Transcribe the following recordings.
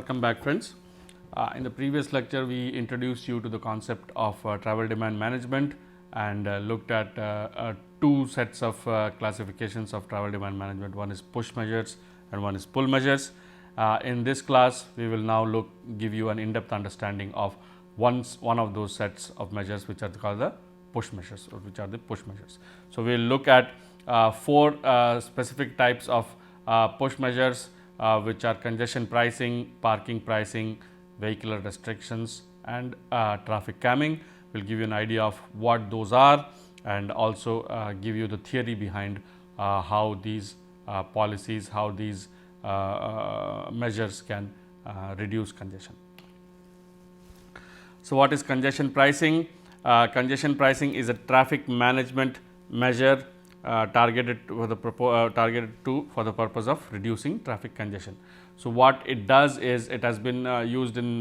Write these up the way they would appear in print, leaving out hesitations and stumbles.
welcome back friends. In the previous lecture we introduced you to the concept of travel demand management and looked at two sets of classifications of travel demand management. One is push measures and one is pull measures. In this class we will now give you an in-depth understanding of one of those sets of measures which are called the push measures, or which are the push measures. So, we will look at four specific types of push measures which are congestion pricing, parking pricing, vehicular restrictions and traffic calming. We will give you an idea of what those are and also give you the theory behind how these policies, how these measures can reduce congestion. So, what is congestion pricing? Congestion pricing is a traffic management measure targeted for the purpose of reducing traffic congestion. So, what it does is it has been used in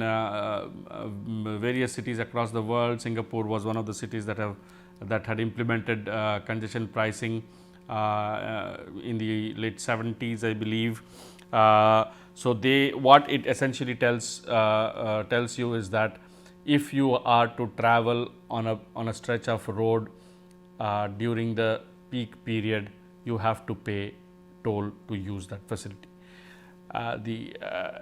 various cities across the world. Singapore was one of the cities that had implemented congestion pricing in the late 70s, I believe. So, what it essentially tells you is that if you are to travel on a stretch of road during the peak period, you have to pay toll to use that facility. The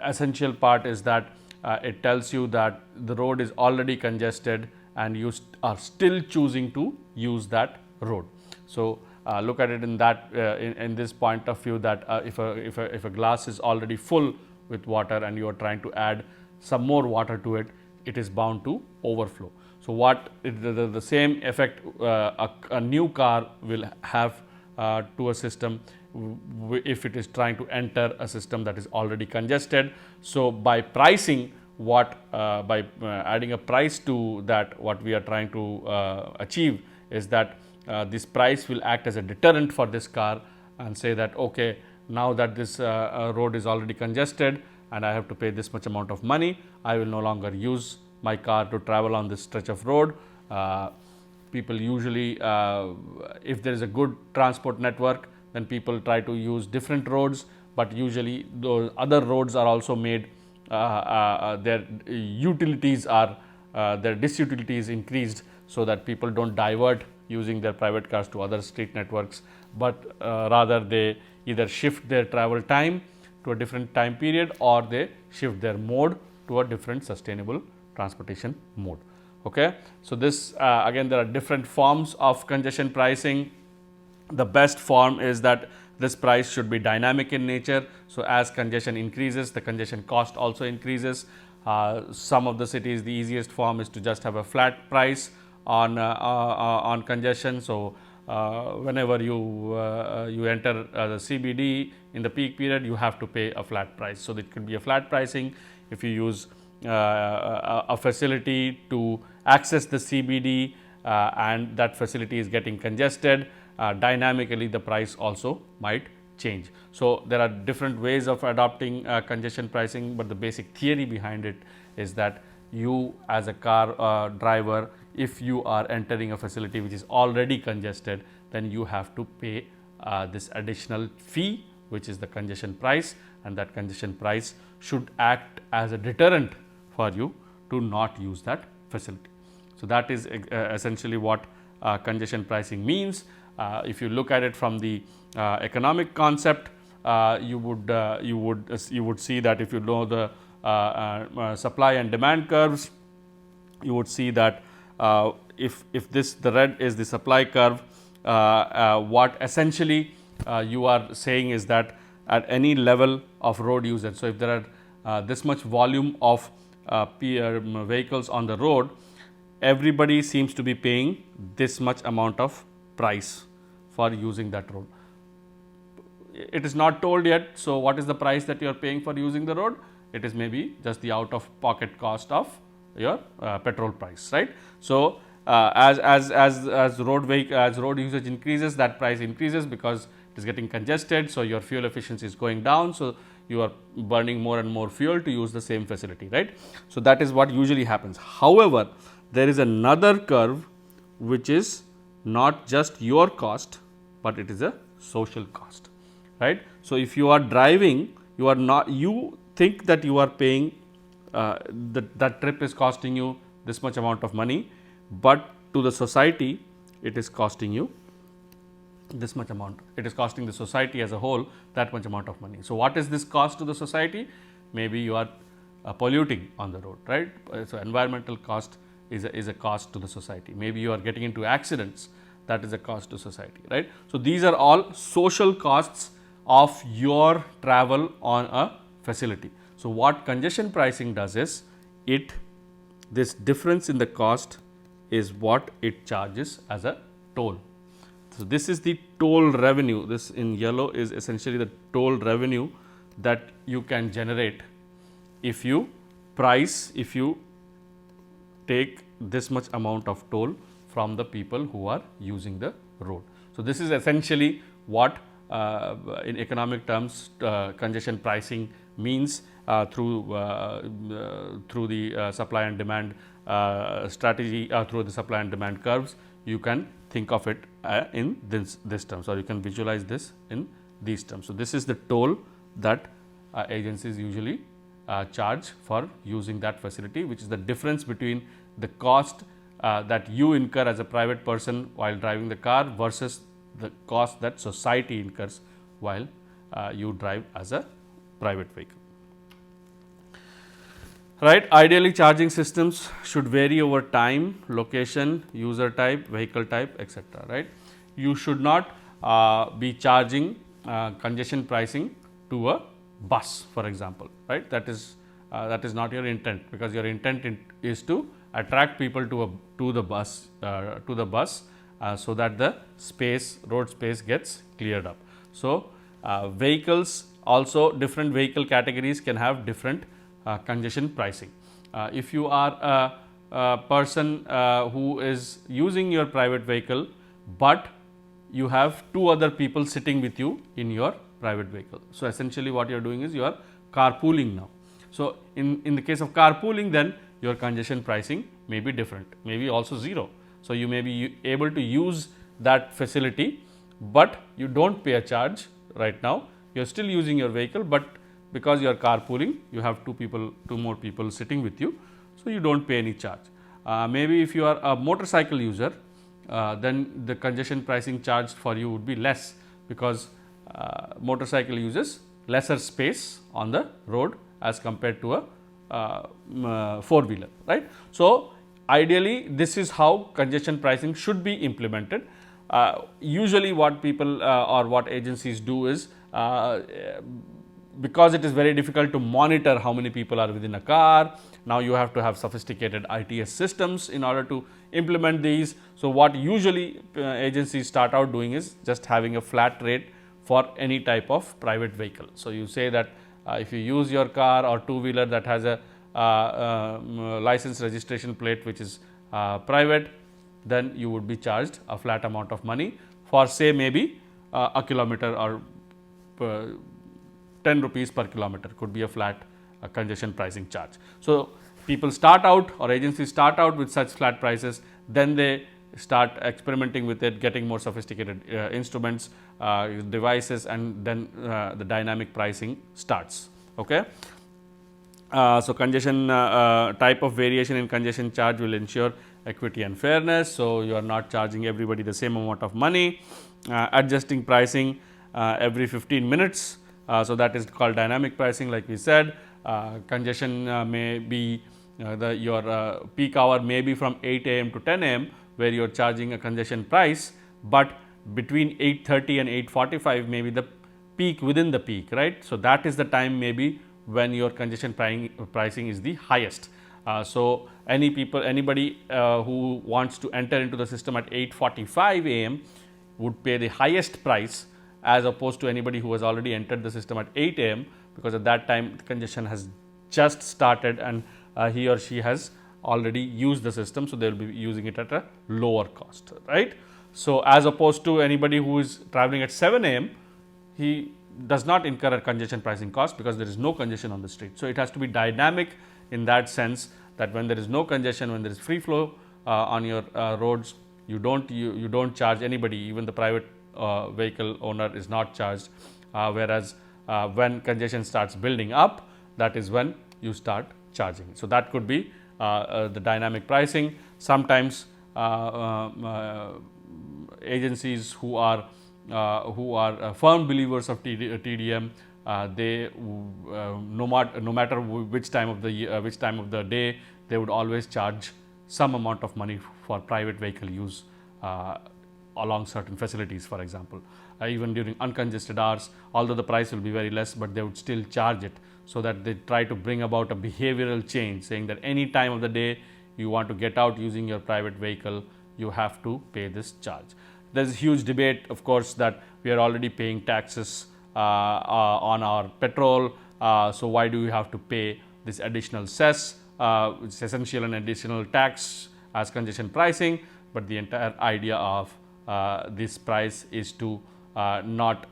essential part is that it tells you that the road is already congested and you are still choosing to use that road. So, look at it in that in this point of view, that if a glass is already full with water and you are trying to add some more water to it, it is bound to overflow. So, what the same effect a new car will have to a system if it is trying to enter a system that is already congested. So, by pricing, by adding a price to that, what we are trying to achieve is that this price will act as a deterrent for this car and say that, okay, now that this road is already congested and I have to pay this much amount of money, I will no longer use my car to travel on this stretch of road. People usually, if there is a good transport network, then people try to use different roads, but usually those other roads are also made, their utilities are, their disutility is increased, so that people do not divert using their private cars to other street networks, but rather they either shift their travel time to a different time period, or they shift their mode to a different sustainable transportation mode. Okay. So, this again there are different forms of congestion pricing. The best form is that this price should be dynamic in nature. So, as congestion increases, the congestion cost also increases. Some of the cities, the easiest form is to just have a flat price on congestion. So, whenever you enter the CBD in the peak period, you have to pay a flat price. So, it could be a flat pricing. If you use a facility to access the CBD and that facility is getting congested, dynamically the price also might change. So, there are different ways of adopting congestion pricing, but the basic theory behind it is that you as a car driver, if you are entering a facility which is already congested, then you have to pay this additional fee, which is the congestion price, and that congestion price should act as a deterrent for you to not use that facility. So, that is essentially what congestion pricing means. If you look at it from the economic concept, you would see that if you know the supply and demand curves, you would see that if the red is the supply curve, what essentially you are saying is that at any level of road usage. So, if there are this much volume of vehicles on the road, everybody seems to be paying this much amount of price for using that road. It is not told yet. So, what is the price that you are paying for using the road? It is maybe just the out of pocket cost of your petrol price, right. So, as road usage increases, that price increases because it is getting congested. So, your fuel efficiency is going down. So, you are burning more and more fuel to use the same facility, right. So, that is what usually happens. However, there is another curve which is not just your cost, but it is a social cost, right. So, if you are driving, you think that you are paying that trip is costing you this much amount of money, but to the society it is costing you this much amount. It is costing the society as a whole that much amount of money. So, what is this cost to the society? Maybe you are polluting on the road, right. So, environmental cost is a cost to the society. Maybe you are getting into accidents, that is a cost to society, right. So, these are all social costs of your travel on a facility. So, what congestion pricing does is, this difference in the cost is what it charges as a toll. So, this is the toll revenue, this in yellow is essentially the toll revenue that you can generate if you take this much amount of toll from the people who are using the road. So, this is essentially what in economic terms congestion pricing means through the supply and demand strategy, through the supply and demand curves. You can think of it in this terms, or you can visualize this in these terms. So, this is the toll that agencies usually charge for using that facility, which is the difference between the cost that you incur as a private person while driving the car versus the cost that society incurs while you drive as a private vehicle. Right. Ideally, charging systems should vary over time, location, user type, vehicle type, etc. Right. You should not be charging congestion pricing to a bus, for example. Right. That is not your intent, because your intent is to attract people to the bus so that the road space gets cleared up. So, vehicles also, different vehicle categories can have different congestion pricing. If you are a person who is using your private vehicle, but you have two other people sitting with you in your private vehicle. So, essentially what you are doing is you are carpooling now. So, in the case of carpooling, then your congestion pricing may be different, maybe also 0. So, you may be able to use that facility, but you do not pay a charge right now. You are still using your vehicle, but because you are carpooling, you have two more people sitting with you. So, you do not pay any charge. Maybe if you are a motorcycle user, then the congestion pricing charged for you would be less, because motorcycle uses lesser space on the road as compared to a four-wheeler, right. So, ideally this is how congestion pricing should be implemented. Usually what people or what agencies do is, because it is very difficult to monitor how many people are within a car, now you have to have sophisticated ITS systems in order to implement these. So, what usually agencies start out doing is just having a flat rate for any type of private vehicle. So, you say that if you use your car or two-wheeler that has a license registration plate which is private, then you would be charged a flat amount of money for, say, maybe a kilometer, or 10 rupees per kilometer could be a flat congestion pricing charge. So, people start out, or agencies start out with such flat prices, then they start experimenting with it, getting more sophisticated instruments, devices, and then the dynamic pricing starts. Okay. So, congestion type of variation in congestion charge will ensure equity and fairness. So, you are not charging everybody the same amount of money, adjusting pricing every 15 minutes. So, that is called dynamic pricing, like we said. Congestion may be your peak hour may be from 8 a.m. to 10 a.m. where you are charging a congestion price, but between 8:30 and 8:45 may be the peak within the peak, right. So, that is the time maybe when your congestion pricing is the highest. So, anybody who wants to enter into the system at 8:45 a.m. would pay the highest price, as opposed to anybody who has already entered the system at 8 a.m. because at that time the congestion has just started and he or she has already used the system. So, they will be using it at a lower cost, right. So, as opposed to anybody who is traveling at 7 a.m., he does not incur a congestion pricing cost because there is no congestion on the street. So, it has to be dynamic in that sense, that when there is no congestion, when there is free flow on your roads, you don't charge anybody, even the private vehicle owner is not charged, whereas when congestion starts building up, that is when you start charging. So, that could be the dynamic pricing. Sometimes agencies who are firm believers of TDM, they no matter which time of the year, which time of the day, they would always charge some amount of money for private vehicle use along certain facilities, for example. Even during uncongested hours, although the price will be very less, but they would still charge it, so that they try to bring about a behavioral change, saying that any time of the day you want to get out using your private vehicle, you have to pay this charge. There is a huge debate, of course, that we are already paying taxes on our petrol, so why do we have to pay this additional cess, which is essentially an additional tax as congestion pricing. But the entire idea of this price is to not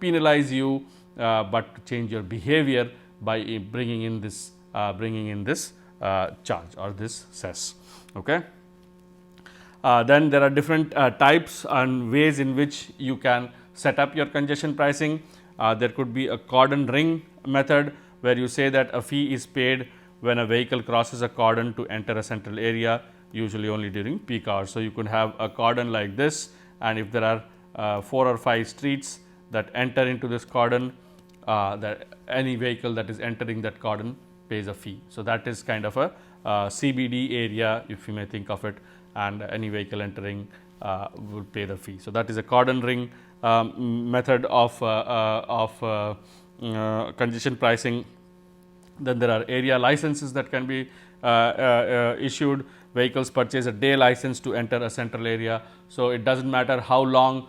penalize you, but to change your behavior by bringing in this charge or this cess. Okay. Then there are different types and ways in which you can set up your congestion pricing. There could be a cordon ring method, where you say that a fee is paid when a vehicle crosses a cordon to enter a central area, usually only during peak hours. So, you could have a cordon like this, and if there are 4 or 5 streets that enter into this cordon, that any vehicle that is entering that cordon pays a fee. So, that is kind of a CBD area, if you may think of it, and any vehicle entering will pay the fee. So, that is a cordon ring method of congestion pricing. Then there are area licenses that can be issued. Vehicles purchase a day license to enter a central area. So, it does not matter how long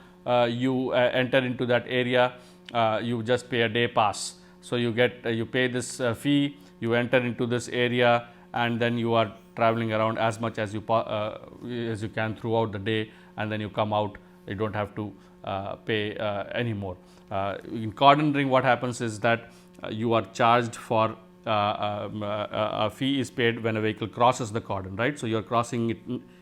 you enter into that area, you just pay a day pass. So, you pay this fee, you enter into this area, and then you are traveling around as much as you can throughout the day, and then you come out, you do not have to pay anymore. In cordon ring, what happens is that you are charged for a fee is paid when a vehicle crosses the cordon, right. So, you are crossing it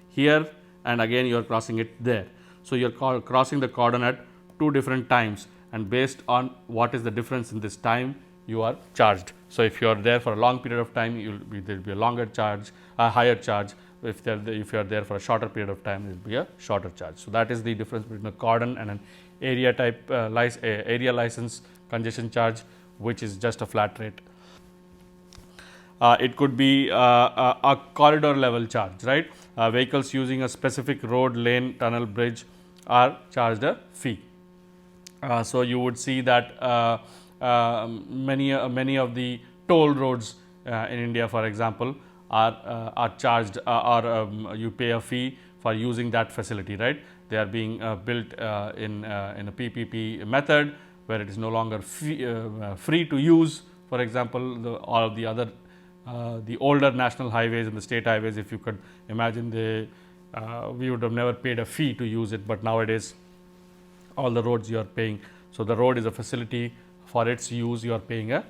here, and again you are crossing it there. So, you are crossing the cordon at 2 different times, and based on what is the difference in this time, you are charged. So, if you are there for a long period of time, there will be a longer charge, a higher charge. If you are there for a shorter period of time, it will be a shorter charge. So, that is the difference between a cordon and an area type area license congestion charge, which is just a flat rate. It could be a corridor level charge, right. Vehicles using a specific road, lane, tunnel, bridge are charged a fee. So, you would see that many of the toll roads in India, for example, are charged or you pay a fee for using that facility, right. They are being built in a PPP method, where it is no longer free to use. For example, all of the other the older national highways and the state highways, if you could imagine, we would have never paid a fee to use it, but nowadays all the roads you are paying. So, the road is a facility, for its use you are paying a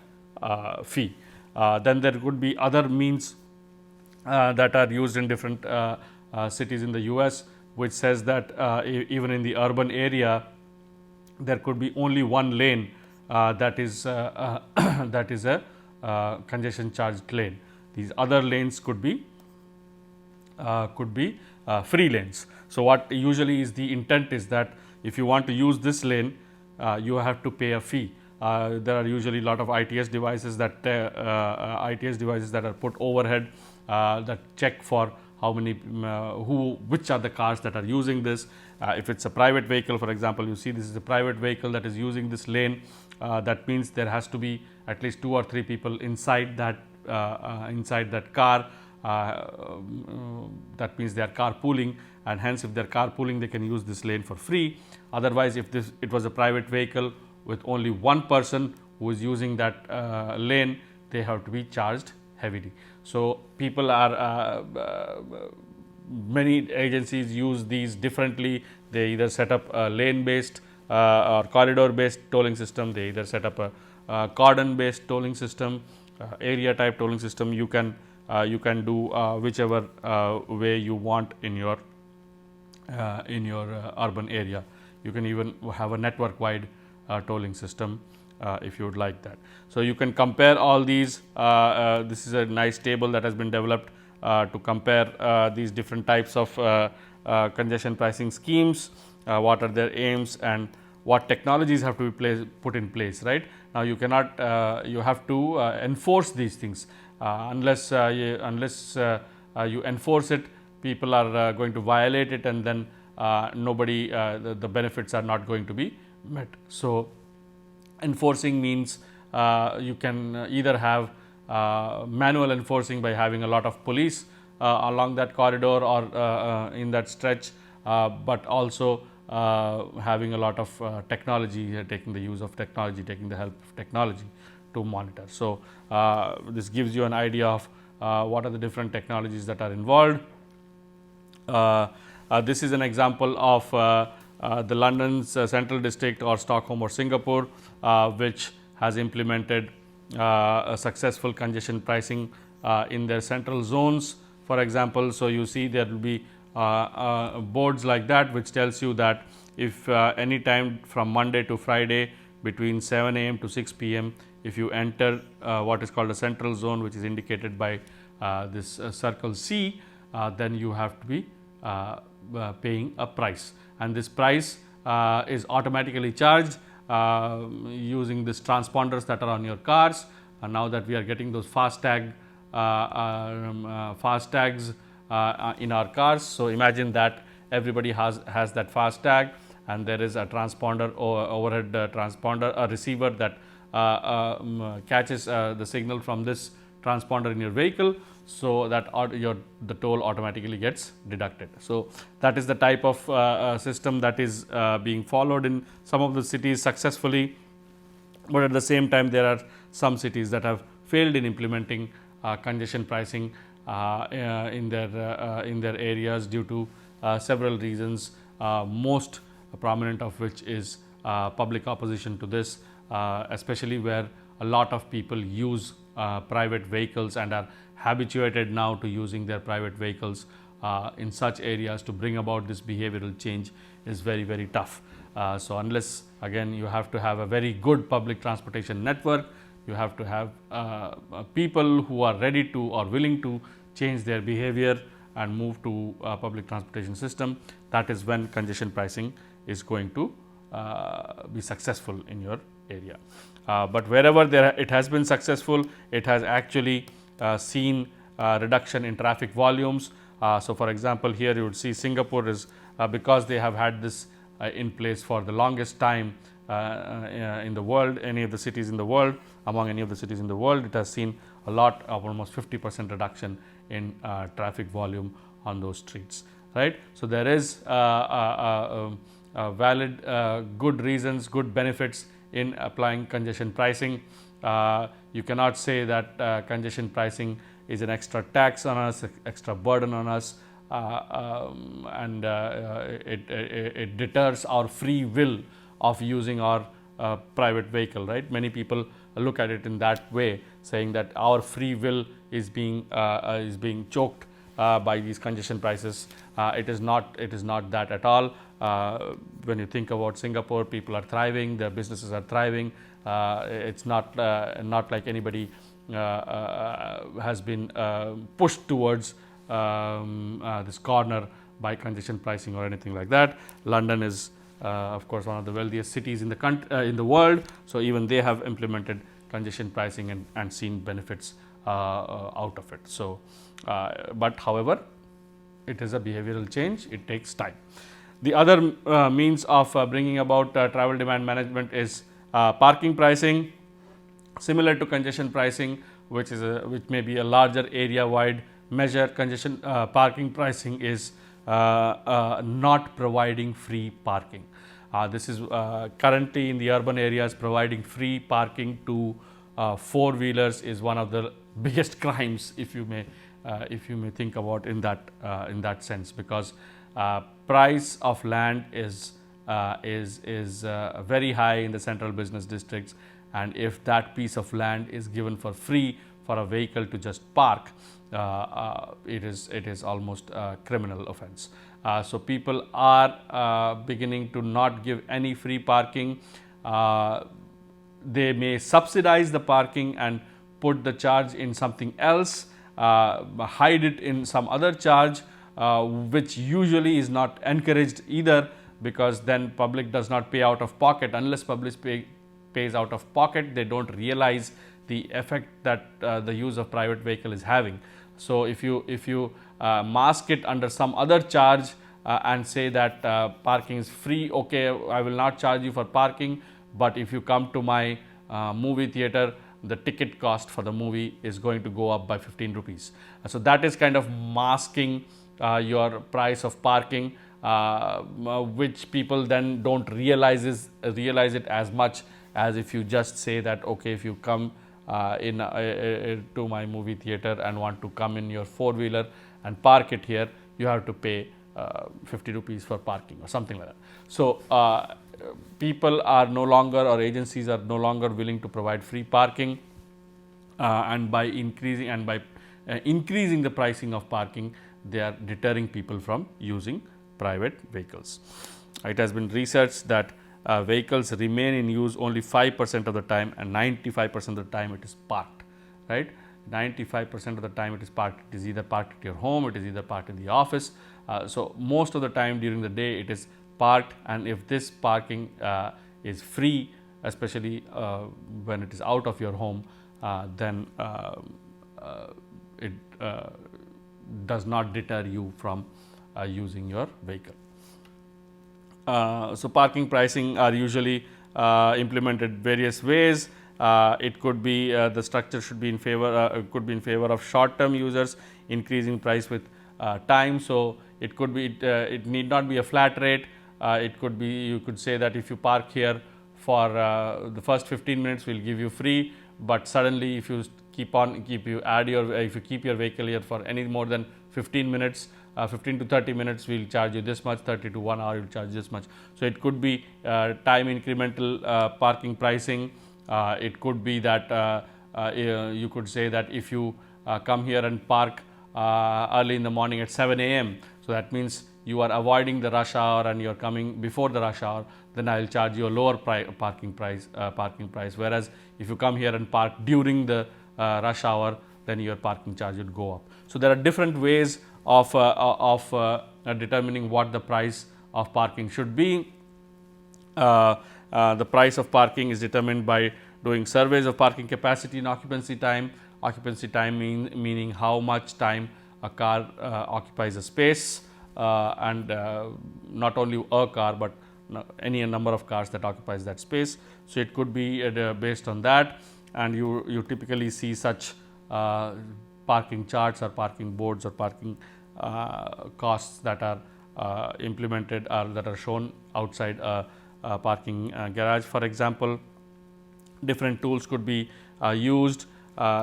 fee. Then there could be other means that are used in different cities in the US, which says that even in the urban area there could be only one lane that is a congestion charged lane. These other lanes could be free lanes. So, what usually is the intent is that if you want to use this lane, you have to pay a fee. There are usually a lot of ITS devices that are put overhead that check for how many which are the cars that are using this. If it is a private vehicle, for example, you see this is a private vehicle that is using this lane, that means there has to be at least 2 or 3 people inside that car. That means they are carpooling, and hence if they are carpooling, they can use this lane for free. Otherwise, if it was a private vehicle with only one person who is using that lane, they have to be charged heavily. So, people are many agencies use these differently. They either set up a lane based or corridor based tolling system, they either set up a cordon based tolling system, area type tolling system. You can do whichever way you want in your urban area. You can even have a network wide tolling system. if you would like that. So, you can compare all these. This is a nice table that has been developed to compare these different types of congestion pricing schemes, what are their aims and what technologies have to be put in place, right. Now, you cannot you have to enforce these things, unless you enforce it, people are going to violate it, and then nobody the benefits are not going to be met. So, enforcing means you can either have manual enforcing by having a lot of police along that corridor or in that stretch, but also having a lot of technology, taking the use of technology, taking the help of technology to monitor. So, this gives you an idea of what are the different technologies that are involved. This is an example of the London's Central District or Stockholm or Singapore, which has implemented a successful congestion pricing in their central zones, for example. So, you see there will be boards like that, which tells you that if any time from Monday to Friday between 7 a.m. to 6 p.m. if you enter what is called a central zone, which is indicated by this circle C, then you have to be paying a price, and this price is automatically charged using these transponders that are on your cars. And now that we are getting those FASTag FASTags in our cars. So, imagine that everybody has that FASTag, and there is a transponder or overhead transponder, a receiver that catches the signal from this transponder in your vehicle. So, that the toll automatically gets deducted. So, that is the type of system that is being followed in some of the cities successfully, but at the same time there are some cities that have failed in implementing congestion pricing in their areas due to several reasons, most prominent of which is public opposition to this, especially where a lot of people use private vehicles and are habituated now to using their private vehicles. In such areas, to bring about this behavioral change is very tough. So, unless again you have to have a very good public transportation network, you have to have people who are ready to or willing to change their behavior and move to a public transportation system. That is when congestion pricing is going to be successful in your area. But wherever it has been successful, it has actually seen reduction in traffic volumes. So, for example, here you would see Singapore is because they have had this in place for the longest time in the world, any of the cities in the world, among any of the cities in the world, it has seen a lot of almost 50% reduction in traffic volume on those streets, right. So, there is valid good reasons, good benefits in applying congestion pricing. You cannot say that congestion pricing is an extra tax on us, extra burden on us, and it deters our free will of using our private vehicle, right. Many people look at it in that way, saying that our free will is being choked by these congestion prices. It is not that at all. When you think about Singapore, people are thriving, their businesses are thriving. It's not like anybody has been pushed towards this corner by congestion pricing or anything like that. London is of course one of the wealthiest cities in the world. So, even they have implemented congestion pricing and seen benefits out of it. So, but however, it is a behavioral change, it takes time. The other means of bringing about travel demand management is parking pricing. Similar to congestion pricing, which may be a larger area wide measure, congestion parking pricing is not providing free parking. This is currently in the urban areas, providing free parking to four-wheelers is one of the biggest crimes, if you may think about in that sense, because price of land is very high in the central business districts, and if that piece of land is given for free for a vehicle to just park, it is almost a criminal offense. So, people are beginning to not give any free parking. they may subsidize the parking and put the charge in something else, hide it in some other charge, which usually is not encouraged either, because then public does not pay out of pocket. Unless public pays out of pocket, they don't realize the effect that the use of private vehicle is having. So if you mask it under some other charge and say that parking is free, okay, I will not charge you for parking, but if you come to my movie theater, the ticket cost for the movie is going to go up by 15 rupees. So that is kind of masking your price of parking, which people then don't realize it as much as if you just say that, okay, if you come to my movie theater and want to come in your four-wheeler and park it here, you have to pay 50 rupees for parking or something like that. So people are no longer, or agencies are no longer willing to provide free parking, and by increasing the pricing of parking, they are deterring people from using private vehicles. It has been researched that vehicles remain in use only 5% of the time, and 95% of the time it is parked, right? 95% of the time it is parked. It is either parked at your home, it is either parked in the office. So most of the time during the day it is parked, and if this parking is free, especially when it is out of your home, then it does not deter you from using your vehicle. So parking pricing are usually implemented various ways. It could be the structure should be in favor could be in favor of short term users, increasing price with time. So it could be it need not be a flat rate. It could be, you could say that if you park here for the first 15 minutes, we'll give you free, but suddenly if you keep your vehicle here for any more than 15 minutes, 15 to 30 minutes, we'll charge you this much, 30 to 1 hour, you'll charge this much. So it could be time incremental parking pricing. It could be that you could say that if you come here and park early in the morning at 7 a.m., so that means you are avoiding the rush hour and you are coming before the rush hour, then I will charge you a lower parking price. Whereas if you come here and park during the rush hour, then your parking charge would go up. So there are different ways of determining what the price of parking should be. The price of parking is determined by doing surveys of parking capacity and occupancy time. Occupancy time meaning how much time a car occupies a space, and not only a car, but any number of cars that occupies that space. So it could be based on that, and you typically see such parking charts or parking boards or parking costs that are implemented or that are shown outside a parking garage. For example, different tools could be used.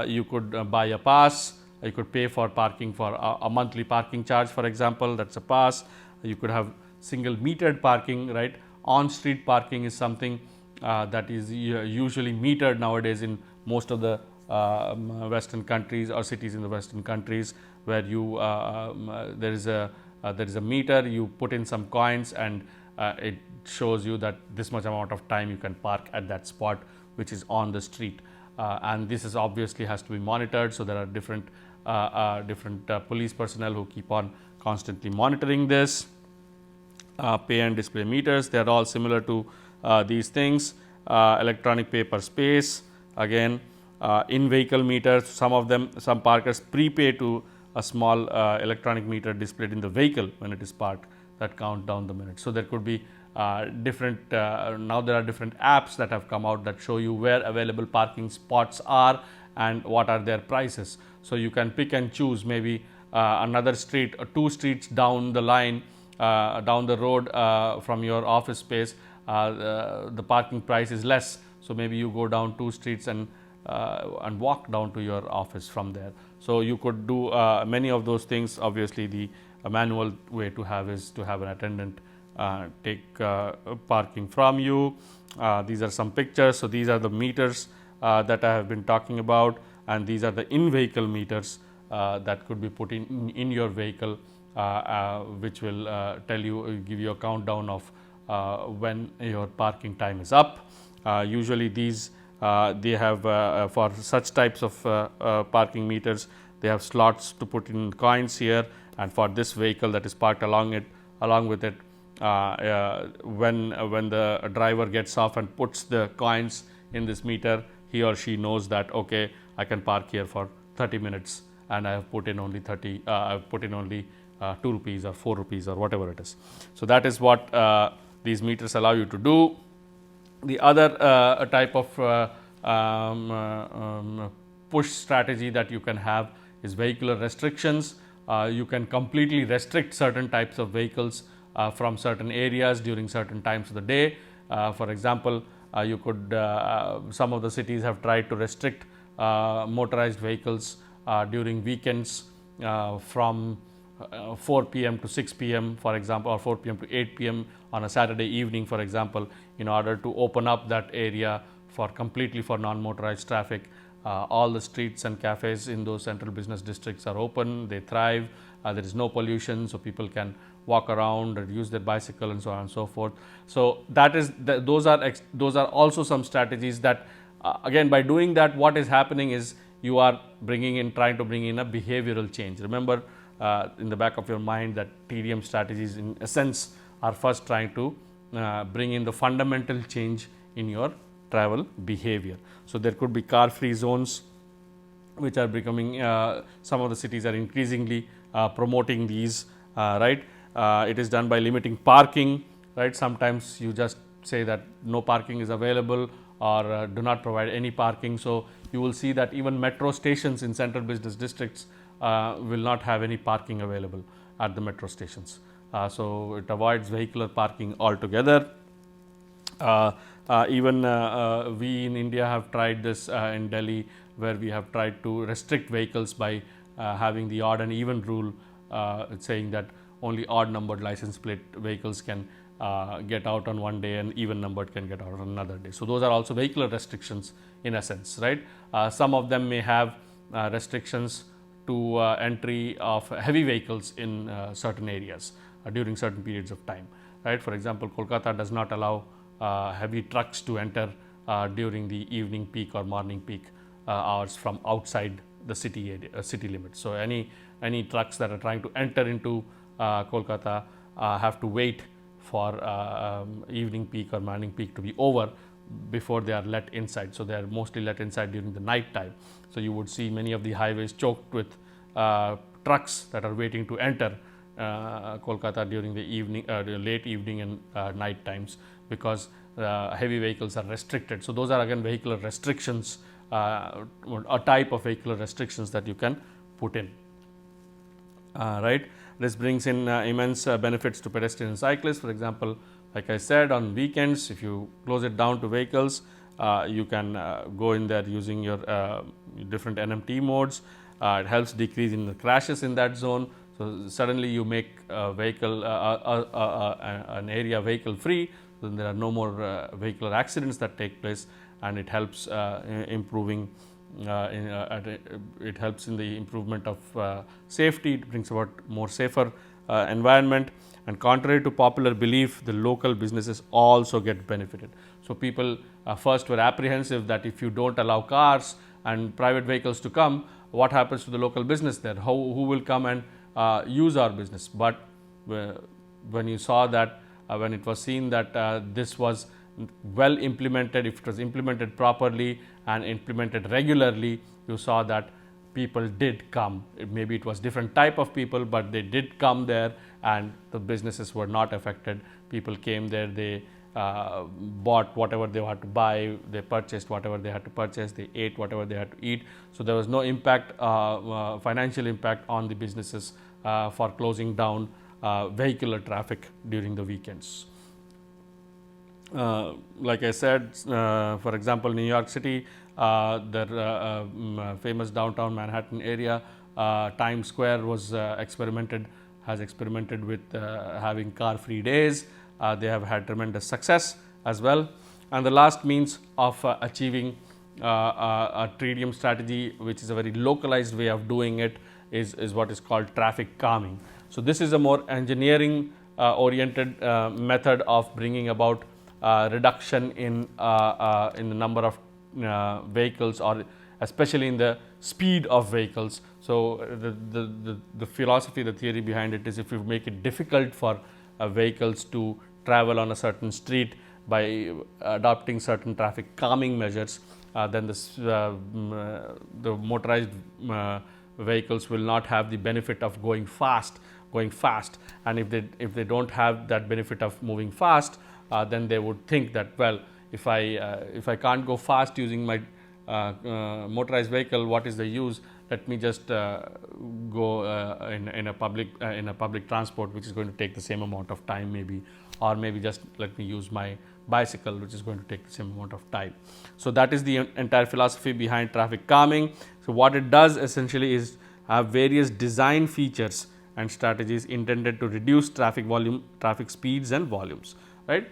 You could buy a pass, you could pay for parking for a monthly parking charge, for example, that's a pass. You could have single metered parking, right? On street parking is something that is usually metered nowadays in most of the Western countries or cities in the Western countries, where you there is a meter, you put in some coins, and it shows you that this much amount of time you can park at that spot which is on the street, and this is obviously has to be monitored. So there are different police personnel who keep on constantly monitoring this. Pay and display meters, they are all similar to these things. Electronic pay per space, again in vehicle meters, some parkers prepay to a small electronic meter displayed in the vehicle when it is parked that count down the minutes. So there could be different now there are different apps that have come out that show you where available parking spots are and what are their prices. So you can pick and choose, maybe another street or two streets down the line, down the road from your office space, the parking price is less. So maybe you go down 2 streets and walk down to your office from there. So you could do many of those things. Obviously the manual way to have is to have an attendant take parking from you. These are some pictures. So these are the meters that I have been talking about, and these are the in-vehicle meters that could be put in your vehicle, which will give you a countdown of when your parking time is up. Usually these they have for such types of parking meters, they have slots to put in coins here, and for this vehicle that is parked along with it, when the driver gets off and puts the coins in this meter, he or she knows that, okay, I can park here for 30 minutes and I have put in only 2 rupees or 4 rupees or whatever it is. So, that is what these meters allow you to do. The other type of push strategy that you can have is vehicular restrictions. You can completely restrict certain types of vehicles from certain areas during certain times of the day. For example, you could some of the cities have tried to restrict motorized vehicles during weekends from 4 p.m. to 6 p.m. for example, or 4 p.m. to 8 p.m. on a Saturday evening, for example, in order to open up that area for completely for non-motorized traffic. All the streets and cafes in those central business districts are open, they thrive, there is no pollution, so people can walk around and use their bicycle and so on and so forth. So, that is those are also some strategies that again, by doing that, what is happening is you are trying to bring in a behavioral change. Remember in the back of your mind that TDM strategies in a sense are first trying to bring in the fundamental change in your travel behavior. So, there could be car free zones which are becoming, some of the cities are increasingly promoting these, right. It is done by limiting parking, right. Sometimes you just say that no parking is available or do not provide any parking. So, you will see that even metro stations in central business districts will not have any parking available at the metro stations. So, it avoids vehicular parking altogether. Even we in India have tried this in Delhi, where we have tried to restrict vehicles by having the odd and even rule, saying that only odd numbered license plate vehicles can get out on one day and even numbered can get out on another day. So, those are also vehicular restrictions in a sense, right. Some of them may have restrictions to entry of heavy vehicles in certain areas during certain periods of time, right. For example, Kolkata does not allow heavy trucks to enter during the evening peak or morning peak hours from outside the city limits. So, any trucks that are trying to enter into Kolkata have to wait for evening peak or morning peak to be over before they are let inside. So, they are mostly let inside during the night time. So, you would see many of the highways choked with trucks that are waiting to enter Kolkata during the evening, late evening and night times, because heavy vehicles are restricted. So, those are again vehicular restrictions, a type of vehicular restrictions that you can put in, right. This brings in immense benefits to pedestrians and cyclists. For example, like I said, on weekends, if you close it down to vehicles, you can go in there using your different NMT modes. It helps decrease in the crashes in that zone. So, suddenly you make a vehicle an area vehicle free, then there are no more vehicular accidents that take place, and it helps improving it helps in the improvement of safety. It brings about more safer environment, and contrary to popular belief, the local businesses also get benefited. So, people first were apprehensive that if you do not allow cars and private vehicles to come, what happens to the local business there, who will come and use our business. But when you saw that, when it was seen that this was well implemented, if it was implemented properly and implemented regularly, you saw that people did come. Maybe it was different type of people, but they did come there and the businesses were not affected. People came there, they bought whatever they had to buy, they purchased whatever they had to purchase, they ate whatever they had to eat. So, there was no impact, financial impact on the businesses for closing down vehicular traffic during the weekends. Like I said, for example, New York City, their famous downtown Manhattan area, Times Square was has experimented with having car free days. They have had tremendous success as well. And the last means of achieving a TDM strategy, which is a very localized way of doing it, is what is called traffic calming. So, this is a more engineering oriented method of bringing about reduction in the number of vehicles, or especially in the speed of vehicles. So, the philosophy, the theory behind it is, if you make it difficult for vehicles to travel on a certain street by adopting certain traffic calming measures, then the motorized vehicles will not have the benefit of going fast, and if they don't have that benefit of moving fast, then they would think that, well, if I can't go fast using my motorized vehicle, what is the use? Let me just go in a public transport, which is going to take the same amount of time maybe, or maybe just let me use my bicycle, which is going to take the same amount of time. So, that is the entire philosophy behind traffic calming. So, what it does essentially is have various design features and strategies intended to reduce traffic volume, traffic speeds and volumes, right.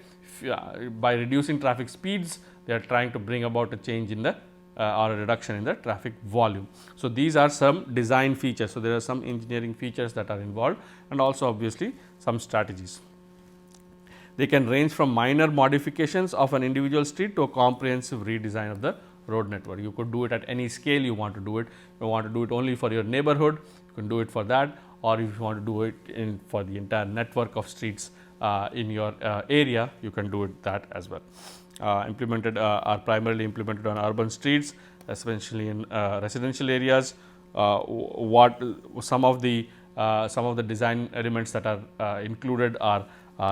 By reducing traffic speeds, they are trying to bring about a change in the or a reduction in the traffic volume. So, these are some design features. So, there are some engineering features that are involved, and also obviously some strategies. They can range from minor modifications of an individual street to a comprehensive redesign of the road network. You could do it at any scale you want to do it. If you want to do it only for your neighborhood, you can do it for that, or if you want to do it for the entire network of streets in your area, you can do it that as well. Are primarily implemented on urban streets, especially in residential areas. What some of the design elements that are included are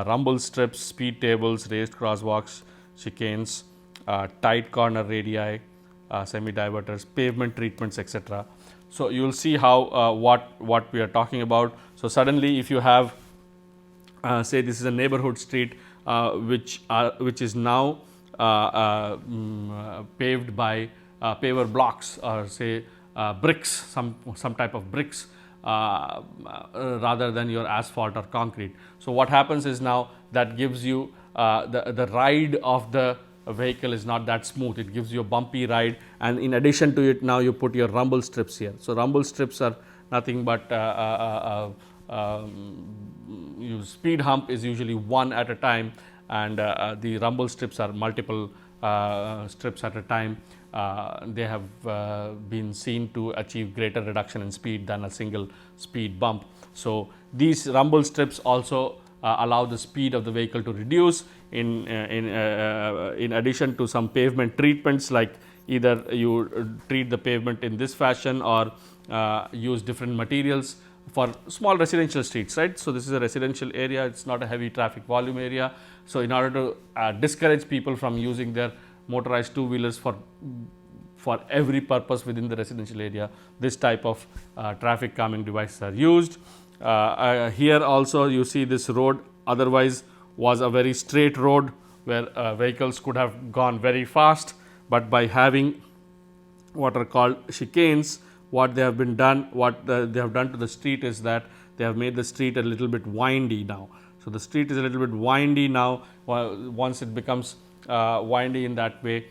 rumble strips, speed tables, raised crosswalks, chicanes, tight corner radii, semi-diverters, pavement treatments, etc. So, you will see how what we are talking about. So, suddenly if you have say this is a neighborhood street which is now paved by paver blocks, or say bricks, some type of bricks, rather than your asphalt or concrete. So, what happens is now that gives you the ride of the vehicle is not that smooth, it gives you a bumpy ride, and in addition to it, now you put your rumble strips here. So, rumble strips are nothing but speed hump is usually one at a time, and the rumble strips are multiple strips at a time. They have been seen to achieve greater reduction in speed than a single speed bump. So, these rumble strips also allow the speed of the vehicle to reduce in addition to some pavement treatments, like either you treat the pavement in this fashion or use different materials for small residential streets, right. So, this is a residential area, it is not a heavy traffic volume area. So, in order to discourage people from using their motorized two-wheelers for every purpose within the residential area, this type of traffic calming devices are used. Here also you see this road otherwise was a very straight road where vehicles could have gone very fast, but by having what are called chicanes, what they have done to the street is that they have made the street a little bit windy now. So, the street is a little bit windy now. Once it becomes windy in that way,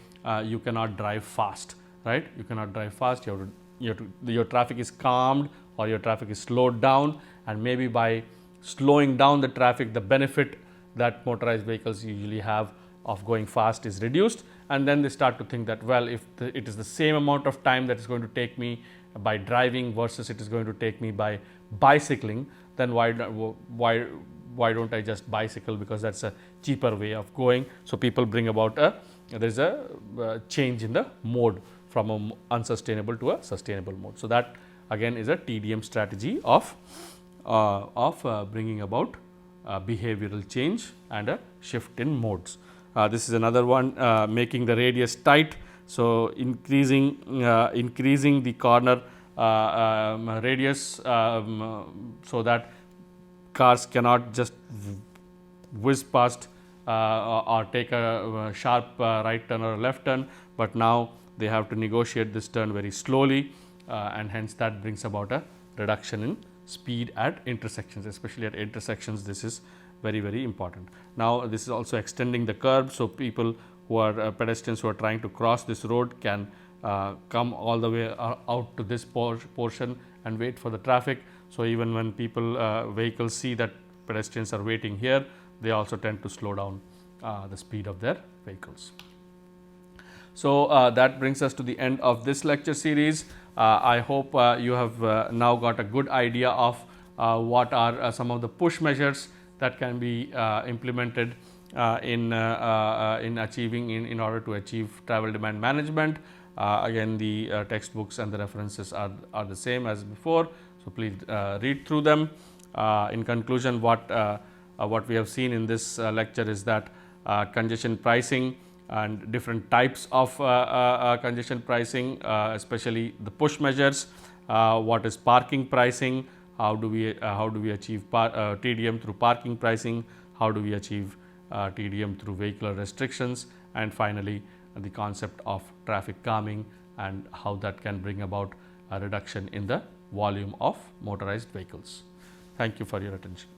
you cannot drive fast, right. You cannot drive fast, your traffic is calmed or your traffic is slowed down, and maybe by slowing down the traffic, the benefit that motorized vehicles usually have of going fast is reduced, and then they start to think that, well, if it is the same amount of time that is going to take me by driving versus it is going to take me by bicycling, then why don't I just bicycle, because that's a cheaper way of going. So, people bring about there is a change in the mode from a unsustainable to a sustainable mode. So, that again is a TDM strategy of bringing about behavioral change and a shift in modes. This is another one, making the radius tight. So, increasing the corner radius so that cars cannot just whiz past or take a sharp right turn or a left turn, but now they have to negotiate this turn very slowly, and hence that brings about a reduction in speed at intersections. Especially at intersections, this is very, very important. Now, this is also extending the curb. So, people who are pedestrians who are trying to cross this road can come all the way out to this portion and wait for the traffic. So, even when vehicles see that pedestrians are waiting here, they also tend to slow down the speed of their vehicles. So, that brings us to the end of this lecture series. I hope you have now got a good idea of what are some of the push measures that can be implemented in achieving in order to achieve travel demand management. Again, the textbooks and the references are the same as before. So, please read through them. In conclusion, what we have seen in this lecture is that congestion pricing and different types of congestion pricing, especially the push measures, what is parking pricing, how do we achieve TDM through parking pricing, how do we achieve TDM through vehicular restrictions, and finally the concept of traffic calming and how that can bring about a reduction in the volume of motorized vehicles. Thank you for your attention.